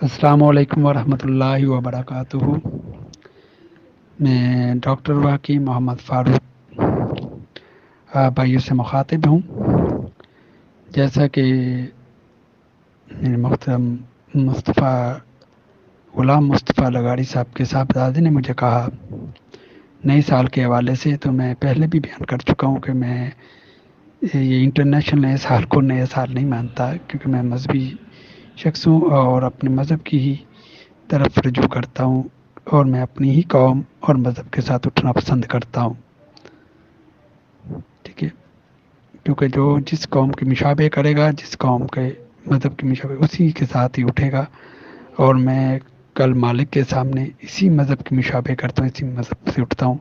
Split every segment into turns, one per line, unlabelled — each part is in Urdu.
السلام علیکم ورحمۃ اللہ وبرکاتہ۔ میں ڈاکٹر واقعی محمد فاروق بھائیوں سے مخاطب ہوں۔ جیسا کہ میرے محترم غلام مصطفیٰ لغاری صاحب کے صاحبزادے نے مجھے کہا نئے سال کے حوالے سے، تو میں پہلے بھی بیان کر چکا ہوں کہ میں یہ انٹرنیشنل نئے سال کو نئے سال نہیں مانتا، کیونکہ میں مذہبی شخص ہوں اور اپنے مذہب کی ہی طرف رجوع کرتا ہوں، اور میں اپنی ہی قوم اور مذہب کے ساتھ اٹھنا پسند کرتا ہوں۔ ٹھیک ہے، کیونکہ جو جس قوم کی مشابہ کرے گا، جس قوم کے مذہب کی مشابہ، اسی کے ساتھ ہی اٹھے گا۔ اور میں کل مالک کے سامنے اسی مذہب کی مشابہ کرتا ہوں، اسی مذہب سے اٹھتا ہوں۔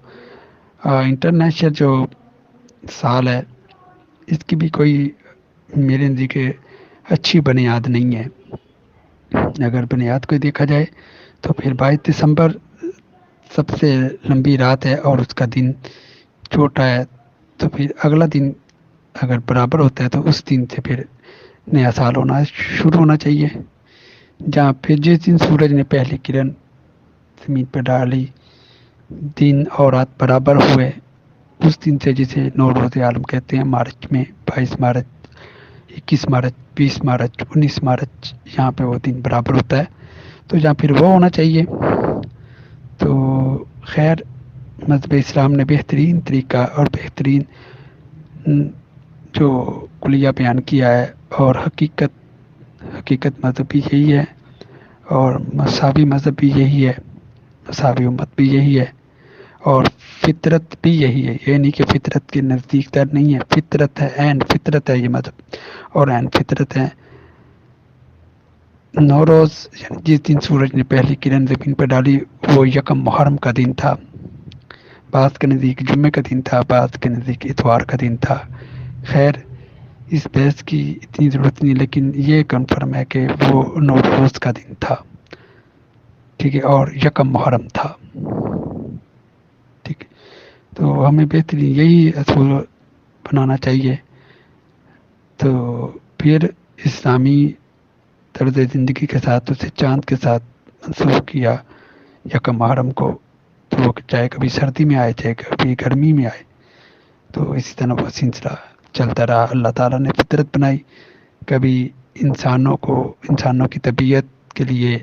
انٹرنیشنل جو سال ہے، اس کی بھی کوئی میرے نزدیک اچھی بنیاد نہیں ہے۔ اگر بنیاد کو دیکھا جائے تو پھر 22 دسمبر سب سے لمبی رات ہے اور اس کا دن چھوٹا ہے، تو پھر اگلا دن اگر برابر ہوتا ہے تو اس دن سے پھر نیا سال شروع ہونا چاہیے، جہاں پھر جس دن سورج نے پہلی کرن زمین پر ڈالی، دن اور رات برابر ہوئے، اس دن سے جسے نوروز عالم کہتے ہیں، مارچ میں 22 مارچ 21 مارچ 20 مارچ 19 مارچ، یہاں پہ وہ دن برابر ہوتا ہے، تو جہاں پھر وہ ہونا چاہیے۔ تو خیر، مذہب اسلام نے بہترین طریقہ اور بہترین جو کلیہ بیان کیا ہے، اور حقیقت مذہب بھی یہی ہے، اور مساوی مذہب بھی یہی ہے، مساوی امت بھی یہی ہے، اور فطرت بھی یہی ہے۔ یہ نہیں کہ فطرت کے نزدیک تر نہیں ہے، فطرت ہے، عین فطرت ہے یہ مذہب، اور عین فطرت ہے۔ نوروز یعنی جس دن سورج نے پہلی کرن زمین پر ڈالی، وہ یکم محرم کا دن تھا۔ بعض کے نزدیک جمعے کا دن تھا، بعض کے نزدیک اتوار کا دن تھا۔ خیر، اس بحث کی اتنی ضرورت نہیں، لیکن یہ کنفرم ہے کہ وہ نوروز کا دن تھا، ٹھیک ہے، اور یکم محرم تھا، ٹھیک ہے۔ تو ہمیں بہترین یہی اصول بنانا چاہیے۔ تو پھر اسلامی طرز زندگی کے ساتھ اسے چاند کے ساتھ منسوخ کیا یکم محرم کو، تو وہ چاہے کبھی سردی میں آئے چاہے کبھی گرمی میں آئے، تو اسی طرح وہ سلسلہ چلتا رہا۔ اللہ تعالیٰ نے فطرت بنائی، کبھی انسانوں کی طبیعت کے لیے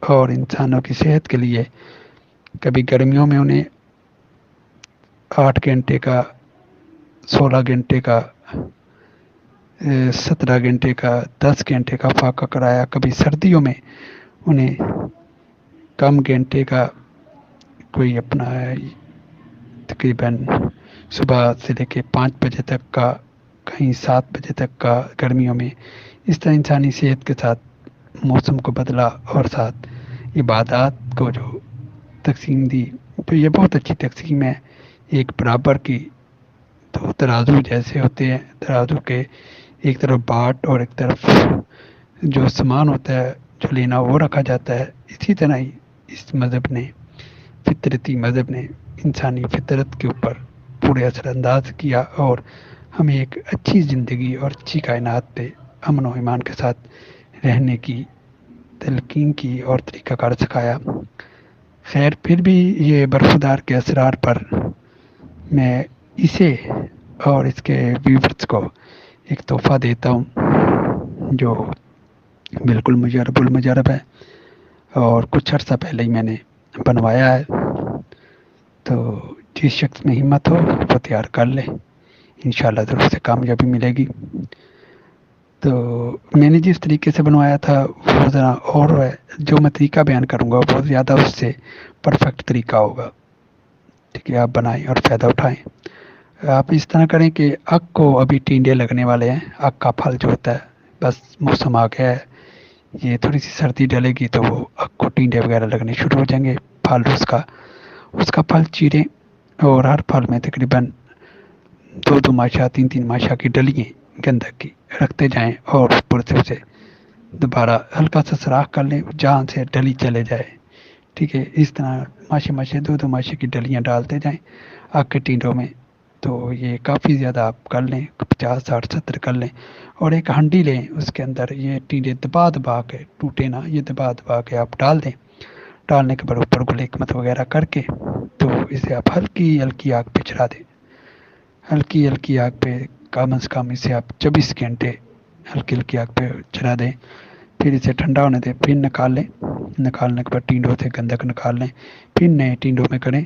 اور انسانوں کی صحت کے لیے، کبھی گرمیوں میں انہیں 8 گھنٹے کا، 16 گھنٹے کا، 17 گھنٹے کا، 10 گھنٹے کا فاقہ کرایا، کبھی سردیوں میں انہیں کم گھنٹے کا، کوئی اپنا تقریباً صبح سے لے کے 5 بجے تک کا، کہیں 7 بجے تک کا گرمیوں میں۔ اس طرح انسانی صحت کے ساتھ موسم کو بدلا، اور ساتھ عبادات کو جو تقسیم دی، تو یہ بہت اچھی تقسیم ہے۔ ایک برابر کی دو ترازو جیسے ہوتے ہیں، ترازو کے ایک طرف باٹ اور ایک طرف جو سامان ہوتا ہے جو لینا وہ رکھا جاتا ہے، اسی طرح ہی اس مذہب نے، فطرتی مذہب نے انسانی فطرت کے اوپر پورے اثر انداز کیا، اور ہمیں ایک اچھی زندگی اور اچھی کائنات پہ امن و ایمان کے ساتھ رہنے کی تلقین کی اور طریقہ کار سکھایا۔ خیر، پھر بھی یہ برخودار کے اسرار پر میں اسے اور اس کے ویورز کو ایک تحفہ دیتا ہوں، جو بالکل مجرب المجرب ہے، اور کچھ عرصہ پہلے ہی میں نے بنوایا ہے۔ تو جس شخص میں ہمت ہو وہ تیار کر لے، انشاءاللہ ضرور سے کامیابی ملے گی۔ تو میں نے جس طریقے سے بنوایا تھا وہ ذرا اور ہے، جو میں طریقہ بیان کروں گا بہت زیادہ اس سے پرفیکٹ طریقہ ہوگا، ٹھیک ہے۔ آپ بنائیں اور فائدہ اٹھائیں۔ آپ اس طرح کریں کہ اگ کو ابھی ٹینڈے لگنے والے ہیں، اگ کا پھل جو ہوتا ہے، بس موسم آ گیا ہے، یہ تھوڑی سی سردی ڈلے گی تو وہ اگ کو ٹینڈے وغیرہ لگنے شروع ہو جائیں گے۔ پھل اس کا پھل چیریں، اور ہر پھل میں تقریباً 2 ماشا 3 ماشا کی ڈلیاں گندک کی رکھتے جائیں، اور اوپر سے اسے دوبارہ ہلکا سا سراخ کر لیں جہاں سے ڈلی چلے جائے، ٹھیک ہے۔ اس طرح ماشے 2 ماشے کی ڈلیاں ڈالتے جائیں آگ کے ٹینڈوں میں، تو یہ کافی زیادہ آپ کر لیں، 50 60 70 کر لیں، اور ایک ہانڈی لیں، اس کے اندر یہ ٹینڈے دبا دبا کے، ٹوٹے نہ، یہ دبا دبا کے آپ ڈال دیں۔ ڈالنے کے بعد اوپر گل حکمت وغیرہ کر کے تو اسے آپ ہلکی ہلکی آگ پہ چڑھا دیں، ہلکی ہلکی آگ پہ کم از کم اسے آپ 24 گھنٹے ہلکی ہلکی آگ پہ چڑھا دیں، پھر اسے ٹھنڈا ہونے دیں، پھر نکال لیں۔ نکالنے کے بعد ٹینڈوں سے گندک نکال لیں، پھر نئے ٹینڈوں میں کریں،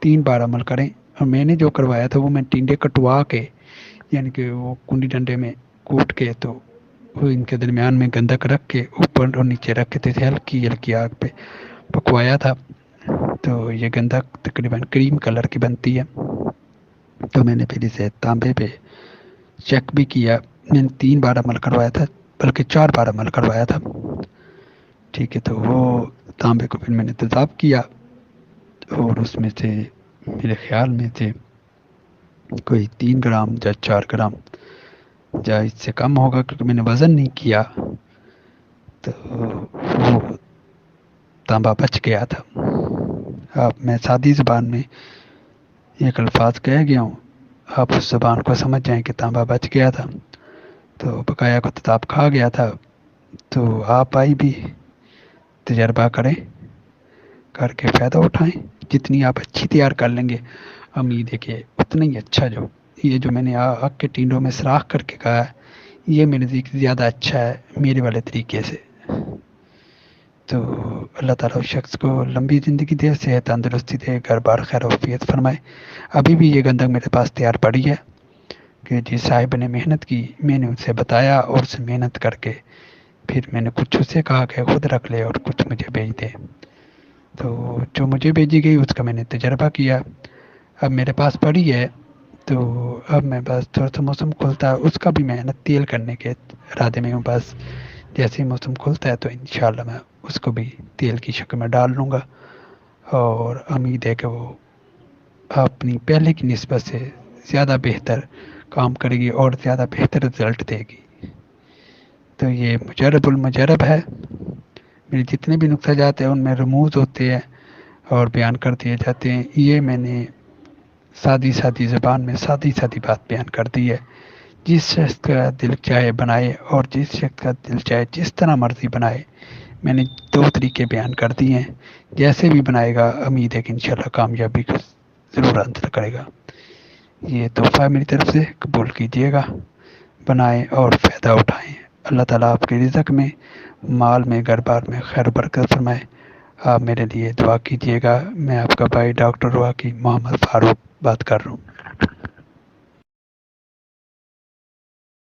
3 بار عمل کریں۔ اور میں نے جو کروایا تھا وہ میں ٹینڈے کٹوا کے، یعنی کہ وہ کنڈی ڈنڈے میں کوٹ کے، تو وہ ان کے درمیان میں گندک رکھ کے اوپر اور نیچے رکھ کے تھے، ہلکی ہلکی آگ پہ پکوایا تھا۔ تو یہ گندک تقریباً کریم کلر کی بنتی ہے۔ تو میں نے پھر اسے تانبے پہ چیک بھی کیا، میں نے 3 بار عمل کروایا تھا، بلکہ 4 بار عمل کروایا تھا، ٹھیک ہے۔ تو وہ تانبے کو پھر میں نے تیزاب کیا، اور اس میں سے میرے خیال میں سے کوئی 3 گرام یا 4 گرام، یا اس سے کم ہوگا کیونکہ میں نے وزن نہیں کیا، تو وہ تانبا بچ گیا تھا۔ اب میں سادی زبان میں ایک الفاظ کہہ گیا ہوں، آپ اس زبان کو سمجھ جائیں کہ تانبا بچ گیا تھا، تو بقایا کو تیزاب کھا گیا تھا۔ تو آپ آئی بھی تجربہ کریں، کر کے فائدہ اٹھائیں، جتنی آپ اچھی تیار کر لیں گے امید ہے کہ اتنا ہی اچھا، جو یہ جو میں نے آگ کے ٹینڈوں میں سراخ کر کے کہا ہے، یہ میرے نزدیک زیادہ اچھا ہے میرے والے طریقے سے۔ تو اللہ تعالیٰ اس شخص کو لمبی زندگی دے، صحت تندرستی دے، گھر بار خیر و عافیت فرمائے۔ ابھی بھی یہ گندک میرے پاس تیار پڑی ہے کہ جس صاحب نے محنت کی، میں نے ان سے بتایا اور اسے محنت کر کے پھر میں نے کچھ اسے کہا کہ خود رکھ لے اور کچھ مجھے بھیج دے۔ تو جو مجھے بھیجی گئی اس کا میں نے تجربہ کیا، اب میرے پاس پڑی ہے، تو اب میں بس تھوڑا سا موسم کھلتا ہے اس کا بھی محنت تیل کرنے کے ارادے میں ہوں، بس جیسے ہی موسم کھلتا ہے تو انشاءاللہ میں اس کو بھی تیل کی شکل میں ڈال لوں گا، اور امید ہے کہ وہ اپنی پہلے کی نسبت سے زیادہ بہتر کام کرے گی اور زیادہ بہتر رزلٹ دے گی۔ تو یہ مجرب المجرب ہے، میرے جتنے بھی نقطہ جات ہیں ان میں رموز ہوتے ہیں اور بیان کر دیے جاتے ہیں، یہ میں نے سادی سادی زبان میں سادی سادی بات بیان کر دی ہے۔ جس شخص کا دل چاہے بنائے، اور جس شخص کا دل چاہے جس طرح مرضی بنائے، میں نے 2 طریقے بیان کر دیے ہیں، جیسے بھی بنائے گا امید ہے کہ انشاءاللہ کامیابی کو ضرور حاصل کرے گا۔ یہ تحفہ میری طرف سے قبول کیجیے گا، بنائیں اور فائدہ اٹھائیں۔ اللہ تعالیٰ آپ کے رزق میں، مال میں، گھر بار میں خیر و برکت فرمائے۔ آپ میرے لیے دعا کیجیے گا۔ میں آپ کا بھائی ڈاکٹر واقعی محمد فاروق بات کر رہا ہوں۔